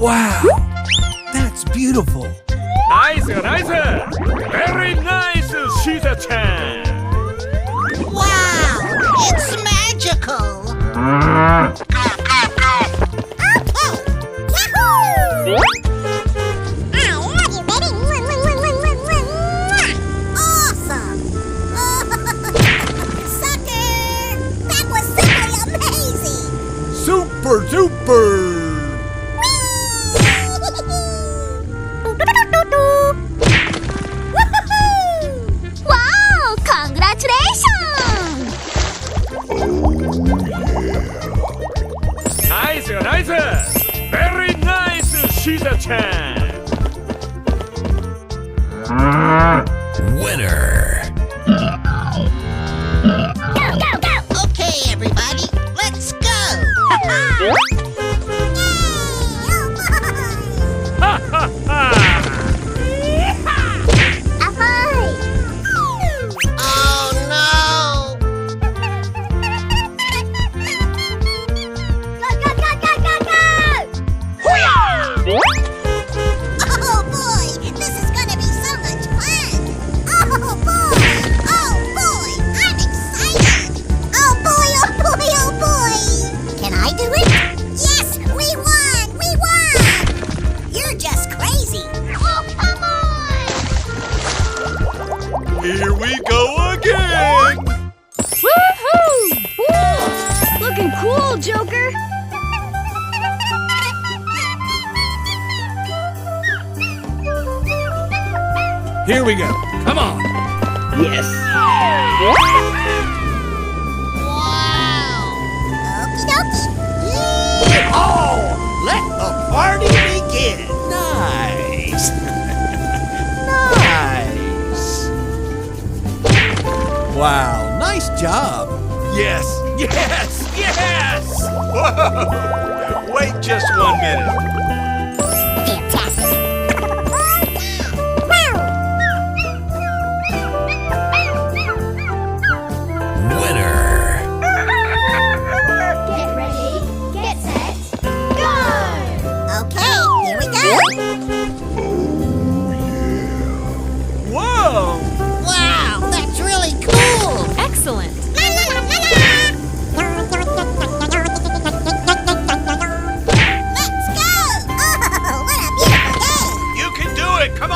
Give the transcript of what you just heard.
Wow, that's beautiful. Nice, nice. Very nice, Cheetah-chan. Wow, it's magical. Awesome! Sucker! That was simply amazing! Super duper. Wow! Congratulations! Nice, nice. Very nice, Cheetah-chan. Winner. Go, go, go! Okay, everybody, let's go! Ha ha ha! Ahoy! Oh no! Go, go, go, go, go, go! Oh boy, this is gonna be so much fun! Oh boy! Oh boy! I'm excited! Oh boy! Oh boy! Oh boy! Can I do it? Yes! We won! We won! You're just crazy! Oh, come on! Here we go again. Woohoo! Woo! Looking cool, Joker! Here we go. Come on. Yes. Wow! Okie dokie! Oh, let the party begin. Nice. Nice. Wow, nice job. Yes, yes, yes! Whoa! Wait just 1 minute. Winner. Get ready, get set, go! Okay, here we go! Whoa! Wow, that's really cool! Excellent! Let's go! Oh, what a beautiful day! You can do it! Come